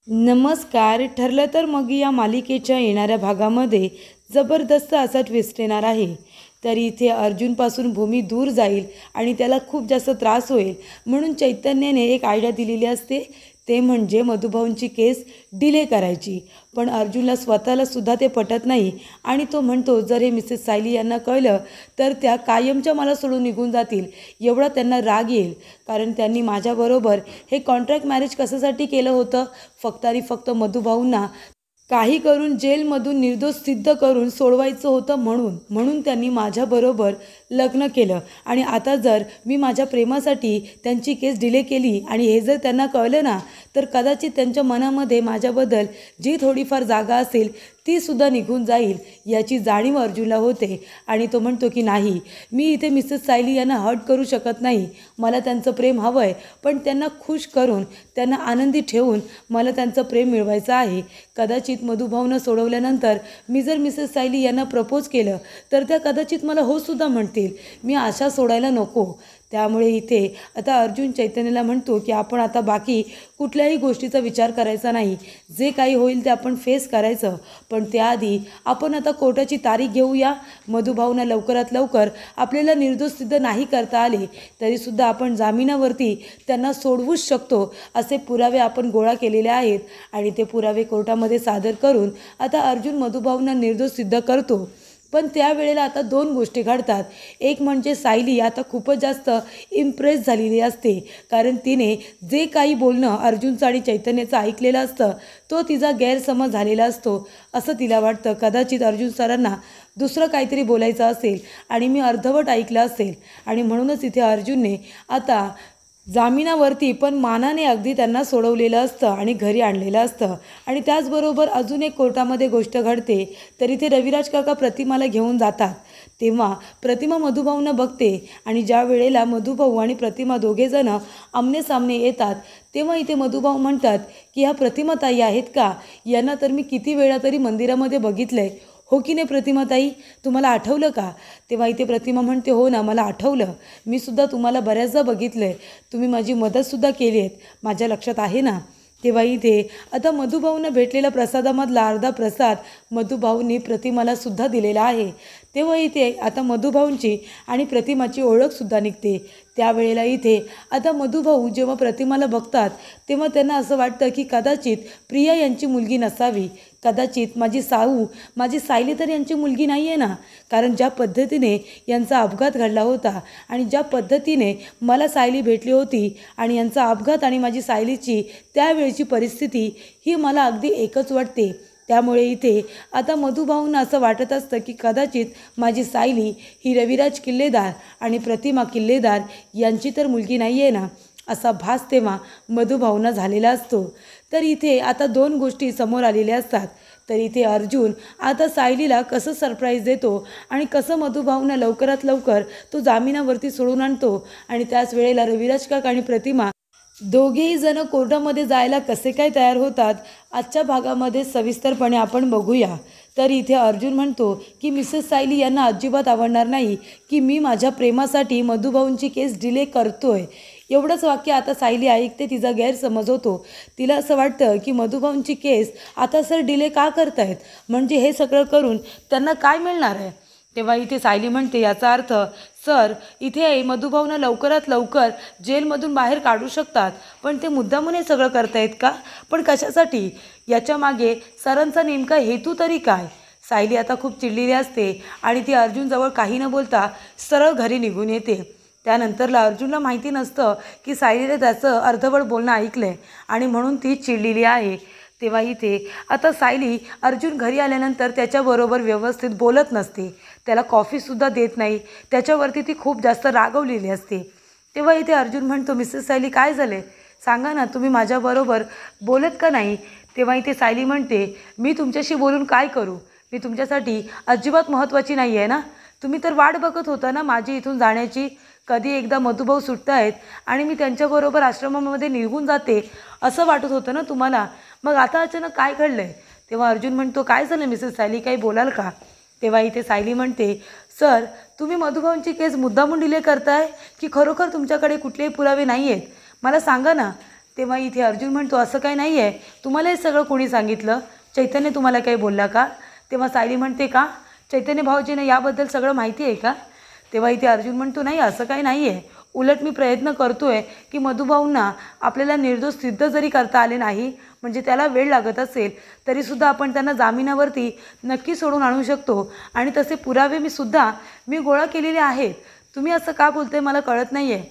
नमस्कार. ठरलं तर मग या मालिकेच्या येणाऱ्या भागामध्ये जबरदस्त असा ट्विस्ट येणार आहे. तर इथे अर्जुनपासून भूमी दूर जाईल आणि त्याला खूप जास्त त्रास होईल म्हणून चैतन्याने एक आयडिया दिलेली असते. ते म्हणजे मधुभाऊंची केस डिले करायची. पण अर्जुनला स्वतःला सुद्धा ते पटत नाही आणि तो म्हणतो जर हे मिसेस सायली यांना कळलं तर त्या कायमच्या मला सोडून निघून जातील. एवढा त्यांना राग येईल, कारण त्यांनी माझ्याबरोबर हे कॉन्ट्रॅक्ट मॅरेज कशासाठी केलं होतं? फक्त आणि फक्त मधुभाऊंना काही करून जेलमधून निर्दोष सिद्ध करून सोडवायचं होतं म्हणून म्हणून त्यांनी माझ्याबरोबर लग्न केलं. आणि आता जर मी माझ्या प्रेमासाठी त्यांची केस डिले केली आणि हे जर त्यांना कळलं ना, तर कदाचित त्यांच्या मनामध्ये माझ्याबद्दल जी थोडीफार जागा असेल तीसुद्धा निघून जाईल, याची जाणीव अर्जुनला होते. आणि तो म्हणतो की नाही, मी इथे मिसेस सायली यांना हर्ट करू शकत नाही. मला त्यांचं प्रेम हवं आहे, पण त्यांना खुश करून त्यांना आनंदी ठेवून मला त्यांचं प्रेम मिळवायचं आहे. कदाचित मधुभाऊंना सोडवल्यानंतर मी जर मिसेस सायली यांना प्रपोज केलं तर त्या कदाचित मला हो सुद्धा म्हणतील. मी आशा सोडायला नको. त्यामुळे इथे आता अर्जुन चैतन्याला म्हणतो की आपण आता बाकी कुठल्याही गोष्टीचा विचार करायचा नाही. जे काही होईल ते आपण फेस करायचं. पण त्याआधी आपण आता कोर्टाची तारीख घेऊया. मधुभाऊंना लवकरात लवकर आपल्याला निर्दोष सिद्ध नाही करता आले तरीसुद्धा आपण जामिनावरती त्यांना सोडवूच शकतो असे पुरावे आपण गोळा केलेले आहेत. आणि ते पुरावे कोर्टामध्ये सादर करून आता अर्जुन मधुभाऊंना निर्दोष सिद्ध करतो. पण त्यावेळेला आता दोन गोष्टी घडतात. एक म्हणजे सायली आता खूपच जास्त इम्प्रेस झालेली असते, कारण तिने जे काही बोलणं अर्जुनचं आणि चैतन्याचं ऐकलेलं असतं तो तिचा गैरसमज झालेला असतो असं तिला वाटतं. कदाचित अर्जुन सरांना दुसरं काहीतरी बोलायचं असेल आणि मी अर्धवट ऐकलं असेल, आणि म्हणूनच इथे अर्जुनने आता जामिनावरती पण मानाने अगदी त्यांना सोडवलेलं असतं आणि घरी आणलेलं असतं. आणि त्याचबरोबर अजून एक कोर्टामध्ये गोष्ट घडते. तर इथे रविराज काका प्रतिमाला घेऊन जातात. तेव्हा प्रतिमा मधुभाऊंना बघते आणि ज्या वेळेला मधुभाऊ आणि प्रतिमा दोघेजणं आमनेसामने येतात तेव्हा इथे मधुभाऊ म्हणतात की ह्या प्रतिमाताई आहेत का? यांना तर मी किती वेळा तरी मंदिरामध्ये बघितलं आहे, हो की नाही प्रतिमाताई? तुम्हाला आठवलं का? तेव्हा इथे प्रतिमा म्हणते हो ना, मला आठवलं. मी सुद्धा तुम्हाला बऱ्याचदा बघितलं आहे. तुम्ही माझी मदतसुद्धा केली आहेत, माझ्या लक्षात आहे ना. तेव्हा इथे आता मधुभाऊंना भेटलेला प्रसादामधला अर्धा प्रसाद मधुभाऊंनी प्रतिमाला सुद्धा दिलेला आहे. तेव्हा इथे आता मधुभाऊंची आणि प्रतिमाची ओळखसुद्धा निघते. त्यावेळेला इथे आता मधुभाऊ जेव्हा प्रतिमाला बघतात तेव्हा त्यांना असं वाटतं की कदाचित प्रिया यांची मुलगी नसावी. कदाचित माझी सायली तर यांची मुलगी नाही आहे ना. कारण ज्या पद्धतीने यांचा अपघात घडला होता आणि ज्या पद्धतीने मला सायली भेटली होती आणि यांचा अपघात आणि माझी सायलीची त्यावेळची परिस्थिती ही मला अगदी एकच वाटते. त्यामुळे इथे आता मधुभाऊंना असं वाटत असतं की कदाचित माझी सायली ही रविराज किल्लेदार आणि प्रतिमा किल्लेदार यांची तर मुलगी नाही आहे ना, असा भास तेव्हा मधुभाऊंना झालेला असतो. तर इथे आता दोन गोष्टी समोर आलेल्या असतात. तर इथे अर्जुन आता सायलीला कसं सरप्राईज देतो आणि कसं मधुभाऊंना लवकरात लवकर तो जामिनावरती सोडून आणतो. आणि त्याच वेळेला रविराज काका आणि प्रतिमा दोघेही जण कोर्टामध्ये जायला कसे काय तयार होतात आजच्या भागामध्ये सविस्तरपणे आपण बघूया. तर इथे अर्जुन म्हणतो की मिसेस सायली यांना अजिबात आवडणार नाही की मी माझ्या प्रेमासाठी मधुभाऊंची केस डिले करतोय. एवढंच वाक्य आता सायली ऐकते, तिचा गैरसमज होतो. तिला असं वाटतं की मधुभाऊंची केस आता सर डिले का करतायत, म्हणजे हे सगळं करून त्यांना काय मिळणार आहे? तेव्हा इथे सायली म्हणते याचा अर्थ सर इथे मधुभाऊंना लवकरात लवकर जेलमधून बाहेर काढू शकतात, पण ते मुद्दामून हे सगळं करतायत का? पण कशासाठी? याच्या मागे सरांचा नेमका हेतू तरी काय? सायली आता खूप चिडलेली असते आणि ती अर्जुनजवळ काही न बोलता सरळ घरी निघून येते. त्यानंतरला अर्जुनला माहिती नसतं की सायलीने त्याचं अर्धवट बोलणं ऐकलं आहे आणि म्हणून ती चिडलेली आहे. तेव्हा इथे आता सायली अर्जुन घरी आल्यानंतर त्याच्याबरोबर व्यवस्थित बोलत नसते, त्याला कॉफीसुद्धा देत नाही, त्याच्यावरती ती खूप जास्त रागवलेली असते. तेव्हा इथे अर्जुन म्हणतो मिसेस सायली काय झाले सांगा ना, तुम्ही माझ्याबरोबर बोलत का नाही? तेव्हा इथे सायली म्हणते मी तुमच्याशी बोलून काय करू? मी तुमच्यासाठी अजिबात महत्त्वाची नाही आहे ना. तुम्ही तर वाट बघत होता ना माझी इथून जाण्याची. कधी एकदा मधुभाऊ सुटत आहेत आणि मी त्यांच्याबरोबर आश्रमामध्ये निघून जाते असं वाटत होतं ना तुम्हाला. मग आता अचानक काय घडलं आहे? तेव्हा अर्जुन म्हणतो काय झालं मिसेस सायली, काही बोलाल का? तेव्हा इथे सायली म्हणते सर तुम्ही मधुभाऊंची केस मुद्दामून डिले करताय की खरोखर तुमच्याकडे कुठलेही पुरावे नाही आहेत? मला सांगा ना. तेव्हा इथे अर्जुन म्हणतो असं काही नाही आहे, तुम्हाला हे सगळं कोणी सांगितलं? चैतन्य तुम्हाला काही बोलला का? तेव्हा सायली म्हणते का चैतन्य भाऊजींना याबद्दल सगळं माहिती आहे का? तेव्हा इथे अर्जुन म्हणतो नाही असं काही नाही आहे, उलट मी प्रयत्न करतो आहे की मधुभाऊंना आपल्याला निर्दोष सिद्ध जरी करता आले नाही, म्हणजे त्याला वेळ लागत असेल तरीसुद्धा आपण त्यांना जामिनावरती नक्की सोडून आणू शकतो आणि तसे पुरावे मी गोळा केलेले आहेत. तुम्ही असं का बोलते मला कळत नाही आहे.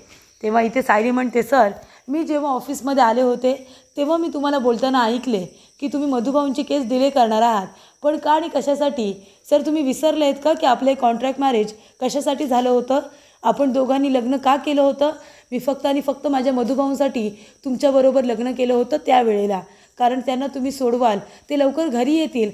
तेव्हा इथे सायली म्हणते सर मी जेव्हा ऑफिसमध्ये आले होते तेव्हा मी तुम्हाला बोलताना ऐकले की तुम्ही मधुभाऊंची केस डिले करणार आहात, पण का आणि कशासाठी? सर तुम्ही विसरले आहेत का की आपले कॉन्ट्रॅक्ट मॅरेज कशासाठी झालं होतं? आपण दोघांनी लग्न का केलं होतं? मी फक्त आणि फक्त माझ्या मधुभाऊंसाठी तुमच्याबरोबर लग्न केलं होतं त्यावेळेला, कारण त्यांना तुम्ही सोडवाल ते लवकर घरी येतील.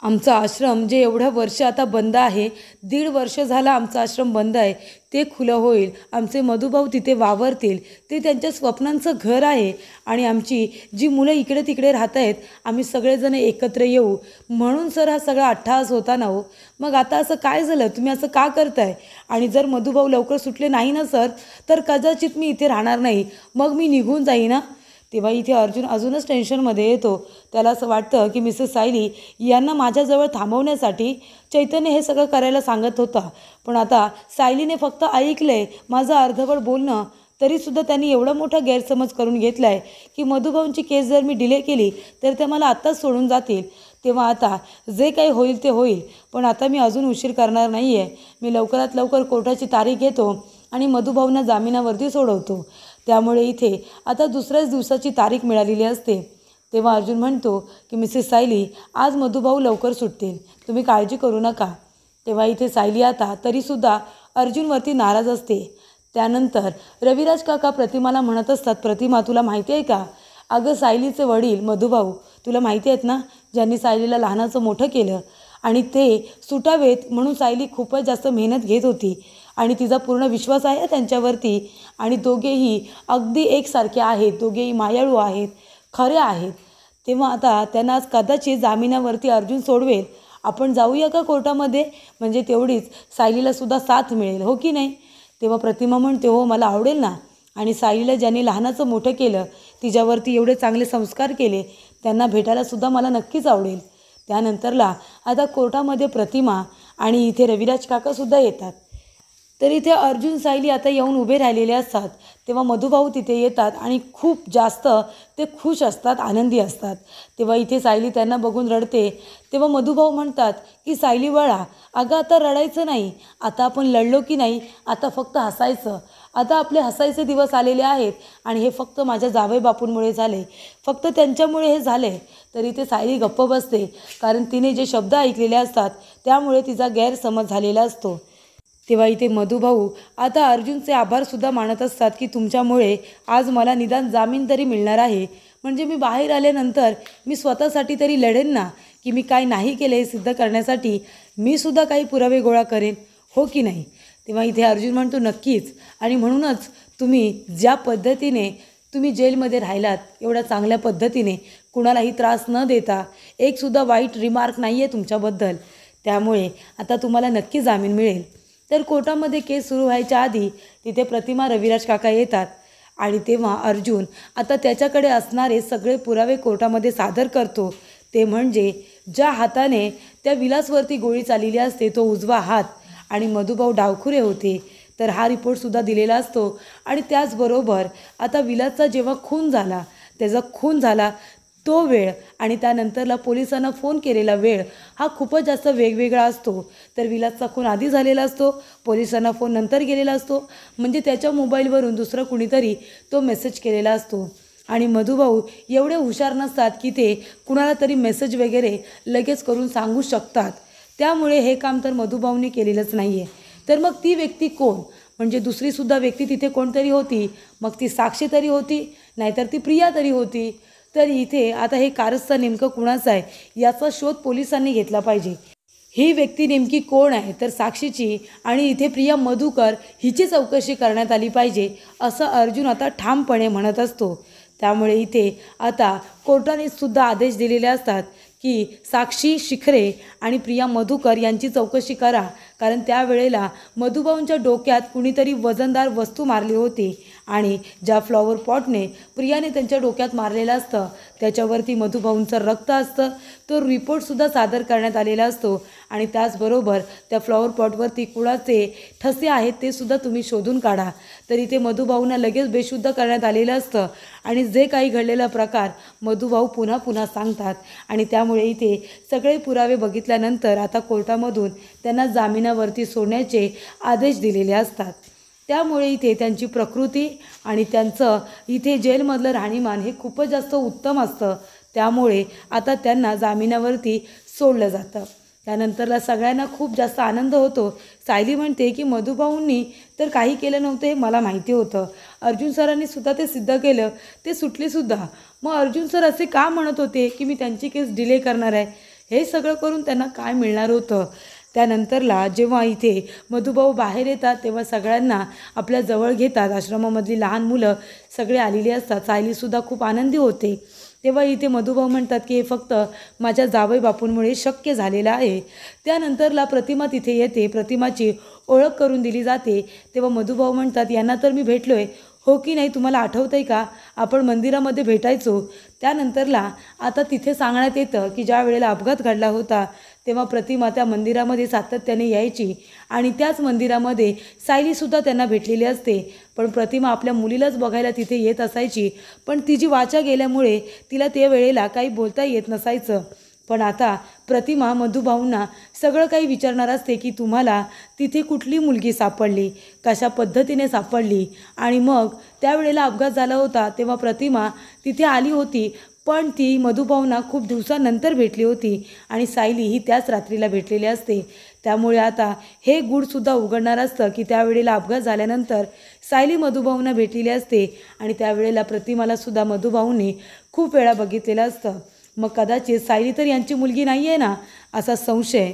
आमचा आश्रम जे एवढं वर्ष आता बंद आहे, 1.5 वर्ष झाला आमचा आश्रम बंद आहे, ते खुलं होईल. आमचे मधुभाऊ तिथे वावरतील, ते त्यांच्या स्वप्नांचं घर आहे आणि आमची जी मुलं इकडे तिकडे राहत आहेत आम्ही सगळेजण एकत्र येऊ. म्हणून सर हा सगळा अट्टहास होता ना हो. मग आता असं काय झालं? तुम्ही असं का करताय? आणि जर मधुभाऊ लवकर सुटले नाही ना सर तर कदाचित मी इथे राहणार नाही, मग मी निघून जाईन ना. तेव्हा इथे अर्जुन अजूनच टेन्शनमध्ये येतो. त्याला असं वाटतं की मिसेस सायली यांना माझ्याजवळ थांबवण्यासाठी चैतन्य हे सगळं करायला सांगत होता, पण आता सायलीने फक्त ऐकले माझं अर्धवट बोलणं, तरीसुद्धा त्यांनी एवढा मोठा गैरसमज करून घेतला आहे की मधुभाऊंची केस जर मी डिले केली तर ते मला आत्ताच सोडून जातील. तेव्हा आता जे काही होईल ते होईल, पण आता मी अजून उशीर करणार नाही आहे. मी लवकरात लवकर कोर्टाची तारीख घेतो आणि मधुभाऊंना जामिनावरती सोडवतो. त्यामुळे इथे आता दुसऱ्याच दिवसाची तारीख मिळालेली असते. तेव्हा अर्जुन म्हणतो की मिसेस सायली आज मधुभाऊ लवकर सुटतील, तुम्ही काळजी करू नका. तेव्हा इथे सायली आता तरीसुद्धा अर्जुनवरती नाराज असते. त्यानंतर रविराज काका प्रतिमाला म्हणत असतात, प्रतिमा तुला माहिती आहे का, अगं सायलीचे वडील मधुभाऊ तुला माहिती आहेत ना, ज्यांनी सायलीला लहानाचं मोठं केलं आणि ते सुटावेत म्हणून सायली खूपच जास्त मेहनत घेत होती आणि तिचा पूर्ण विश्वास आहे त्यांच्यावरती आणि दोघेही अगदी एकसारखे आहेत, दोघेही मायाळू आहेत, खरे आहेत. तेव्हा आता त्यांना आज कदाचित जामिनावरती अर्जुन सोडवेल. आपण जाऊया का कोर्टामध्ये, म्हणजे तेवढीच सायलीलासुद्धा साथ मिळेल, हो की नाही? तेव्हा प्रतिमा म्हणते हो मला आवडेल ना, आणि सायलीला ज्यांनी लहानाचं मोठं केलं, तिच्यावरती एवढे चांगले संस्कार केले, त्यांना भेटायलासुद्धा मला नक्कीच आवडेल. त्यानंतरला आता कोर्टामध्ये प्रतिमा आणि इथे रविराज काकासुद्धा येतात. तर इथे अर्जुन सायली आता येऊन उभे राहिलेले असतात. तेव्हा मधुभाऊ तिथे येतात आणि खूप जास्त ते खुश असतात, आनंदी असतात. तेव्हा इथे सायली त्यांना बघून रडते. तेव्हा मधुभाऊ म्हणतात की सायली बाळा, अगं आता रडायचं नाही, आता आपण लढलो की नाही, आता फक्त हसायचं. आता आपले हसायचे दिवस आलेले आहेत आणि हे फक्त माझ्या जावई बापूंमुळे झाले, फक्त त्यांच्यामुळे हे झाले. तर इथे सायली गप्प बसते, कारण तिने जे शब्द ऐकलेले असतात त्यामुळे तिचा गैरसमज झालेला असतो. तेव्हा इथे मधुभाऊ आता अर्जुनचे आभारसुद्धा मानत असतात की तुमच्यामुळे आज मला निदान जामीन तरी मिळणार आहे, म्हणजे मी बाहेर आल्यानंतर मी स्वतःसाठी तरी लढेन ना, की मी काय नाही केले हे सिद्ध करण्यासाठी मी सुद्धा काही पुरावे गोळा करेन, हो की नाही? तेव्हा इथे अर्जुन म्हणतो नक्कीच, आणि म्हणूनच तुम्ही ज्या पद्धतीने तुम्ही जेलमध्ये राहिलात, एवढ्या चांगल्या पद्धतीने कुणालाही त्रास न देता, एकसुद्धा वाईट रिमार्क नाही आहे तुमच्याबद्दल, त्यामुळे आता तुम्हाला नक्की जामीन मिळेल. तर कोर्टामध्ये केस सुरू व्हायच्या आधी तिथे प्रतिमा रविराज काका येतात आणि तेव्हा अर्जुन आता त्याच्याकडे असणारे सगळे पुरावे कोर्टामध्ये सादर करतो. ते म्हणजे ज्या हाताने त्या विलासवरती गोळी चाललेली असते तो उजवा हात, आणि मधुभाऊ डावखुरे होते, तर हा रिपोर्टसुद्धा दिलेला असतो. आणि त्याचबरोबर आता विलासचा जेव्हा खून झाला, त्याचा खून झाला तो वेळ आणि त्यानंतरला पोलिसांना फोन केलेला वेळ हा खूपच जास्त वेगवेगळा असतो. तर विलासचा खून आधी झालेला असतो, पोलिसांना फोन नंतर गेलेला असतो, म्हणजे त्याच्या मोबाईलवरून दुसरं कुणीतरी तो मेसेज केलेला असतो. आणि मधुभाऊ एवढे हुशार नसतात की ते कुणाला तरी मेसेज वगैरे लगेच करून सांगू शकतात, त्यामुळे हे काम तर मधुभाऊने केलेलंच नाही आहे. तर मग ती व्यक्ती कोण, म्हणजे दुसरीसुद्धा व्यक्ती तिथे कोणतरी होती, मग ती साक्षी तरी होती, नाहीतर ती प्रिया तरी होती. तर इथे आता हे कारस्थान नेमकं कुणाचं आहे याचा शोध पोलिसांनी घेतला पाहिजे. ही व्यक्ती नेमकी कोण आहे, तर साक्षीची आणि इथे प्रिया मधुकर हिची चौकशी करण्यात आली पाहिजे, असं अर्जुन आता ठामपणे म्हणत असतो. त्यामुळे इथे आता कोर्टाने सुद्धा आदेश दिलेले असतात की साक्षी शिखरे आणि प्रिया मधुकर यांची चौकशी करा, कारण त्यावेळेला मधुभाऊंच्या डोक्यात कुणीतरी वजनदार वस्तू मारली होती आणि ज्या फ्लॉवर पॉटने प्रियाने त्यांच्या डोक्यात मारलेलं असतं त्याच्यावरती मधुभाऊंचं रक्त असतं, तो रिपोर्टसुद्धा सादर करण्यात आलेला असतो आणि त्याचबरोबर त्या फ्लॉवर पॉटवरती कुणाचे ठसे आहेत ते सुद्धा तुम्ही शोधून काढा. तर इथे मधुभाऊंना लगेच बेशुद्ध करण्यात आलेलं असतं आणि जे काही घडलेला प्रकार मधुभाऊ पुन्हा पुन्हा सांगतात आणि त्यामुळे इथे सगळे पुरावे बघितल्यानंतर आता कोर्टामधून त्यांना जामिनावरती सोडण्याचे आदेश दिलेले असतात. त्यामुळे इथे त्यांची प्रकृती आणि त्यांचं इथे जेलमधलं राहणीमान हे खूपच जास्त उत्तम असतं. त्यामुळे आता त्यांना जामिनावरती सोडलं जातं. त्यानंतरला सगळ्यांना खूप जास्त आनंद होतो. सायली म्हणते की मधुभाऊंनी तर काही केलं नव्हतं हे मला माहिती होतं. अर्जुन सरांनी सुद्धा ते सिद्ध केलं, ते सुटलेसुद्धा. मग अर्जुन सर असे का म्हणत होते की मी त्यांची केस डिले करणार आहे? हे सगळं करून त्यांना काय मिळणार होतं? त्यानंतरला जेव्हा इथे मधुभाऊ बाहेर येतात तेव्हा सगळ्यांना आपल्या जवळ घेतात. आश्रमामधली लहान मुलं सगळे आलेली असतात. सायलीसुद्धा खूप आनंदी होते. तेव्हा इथे मधुभाऊ म्हणतात की हे फक्त माझ्या जावई बापूंमुळे शक्य झालेलं आहे. त्यानंतरला प्रतिमा तिथे येते. प्रतिमाची ओळख करून दिली जाते. तेव्हा मधुभाऊ म्हणतात यांना तर मी भेटलो आहे, हो की नाही? तुम्हाला आठवतं आहे का आपण मंदिरामध्ये भेटायचो? त्यानंतरला आता तिथे सांगण्यात येतं की ज्या वेळेला अपघात घडला होता तेव्हा प्रतिमा त्या मंदिरामध्ये सातत्याने यायची आणि त्याच मंदिरामध्ये सायलीसुद्धा त्यांना भेटलेली असते. पण प्रतिमा आपल्या मुलीलाच बघायला तिथे येत असायची, पण तिची वाचा गेल्यामुळे तिला त्या वेळेला काही बोलता येत नसायचं. पण आता प्रतिमा मधुभाऊंना सगळं काही विचारणार असते की तुम्हाला तिथे कुठली मुलगी सापडली, कशा पद्धतीने सापडली आणि मग त्यावेळेला अपघात झाला होता तेव्हा प्रतिमा तिथे आली होती, पण ती मधुभाऊंना खूप दिवसानंतर भेटली होती आणि सायली ही त्याच रात्रीला भेटलेली असते. त्यामुळे आता हे गूढसुद्धा उघडणार असतं की त्यावेळेला अपघात झाल्यानंतर सायली मधुभाऊंना भेटलेली असते आणि त्यावेळेला प्रतिमालासुद्धा मधुभाऊंनी खूप वेळा बघितलेलं असतं. मग कदाचित सायली तर यांची मुलगी नाही आहे ना, असा संशय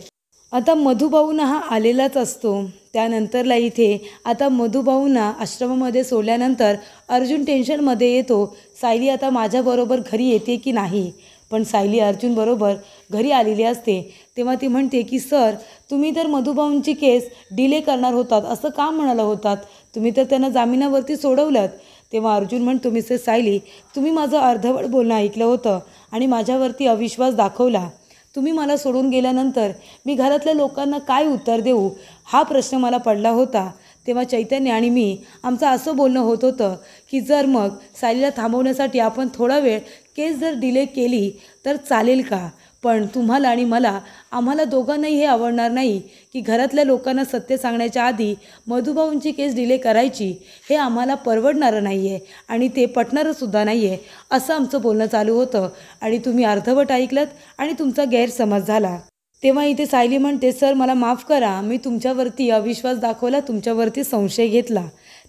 आता मधुभाऊंना हा आलेलाच असतो. त्यानंतरला इथे आता मधुभाऊंना आश्रमामध्ये सोडल्यानंतर अर्जुन टेन्शनमध्ये येतो. सायली आता माझ्याबरोबर घरी येते की नाही? पण सायली अर्जुनबरोबर घरी आलेली असते. तेव्हा ती म्हणते की सर तुम्ही तर मधुभाऊंची केस डिले करणार होतात असं का म्हणाला होतात? तुम्ही तर त्यांना जामिनावरती सोडवलं. तेव्हा अर्जुन म्हणतो मिसेस सायली तुम्ही माझं अर्धवट बोलणं ऐकलं होतं आणि माझ्यावरती अविश्वास दाखवला. तुम्ही मला सोडून गेल्यानंतर मी घरातल्या लोकांना काय उत्तर देऊ हा प्रश्न मला पडला होता. तेव्हा चैतन्य आणि मी आमचं असं बोलणं होत होतं की जर मग सायलीला थांबवण्यासाठी आपण थोडा वेळ केस जर डिले केली तर चालेल का? पण तुम्हाला आणि आम्हाला दोघांनाही हे आवडणार नाही की घरातल्या लोकांना सत्य सांगण्याच्या आधी मधुभाऊंची केस डिले करायची. हे आम्हाला परवडणारं नाही आहे आणि ते पटणारंसुद्धा नाही आहे असं आमचं बोलणं चालू होतं आणि तुम्ही अर्धवट ऐकलत आणि तुमचा गैरसमज झाला. तेव्हा इथे सायली म्हणते सर मला माफ करा, मी तुमच्यावरती अविश्वास दाखवला, तुमच्यावरती संशय घेतला.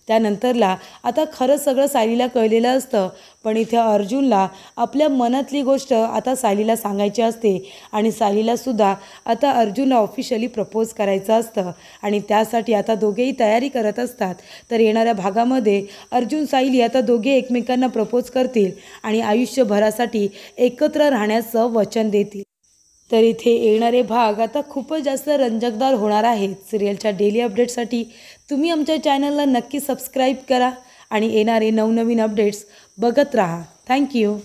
त्यानंतरला आता खरं सगळं सायलीला कळलेलं असतं. पण इथे अर्जुनला आपल्या मनातली गोष्ट आता सायलीला सांगायची असते आणि सायलीलासुद्धा आता अर्जुनला ऑफिशियली प्रपोज करायचं असतं आणि त्यासाठी आता दोघेही तयारी करत असतात. तर येणाऱ्या भागामध्ये अर्जुन सायली आता दोघे एकमेकांना प्रपोज करतील आणि आयुष्यभरासाठी एकत्र राहण्याचं वचन देतील. तर इथे येणारे भाग आता खूपच जास्त रंजकदार होणार आहेत. सिरियलच्या डेली अपडेट्ससाठी तुम्ही आमच्या चॅनलला नक्की सबस्क्राईब करा आणि येणारे नवनवीन अपडेट्स बघत राहा. थँक्यू.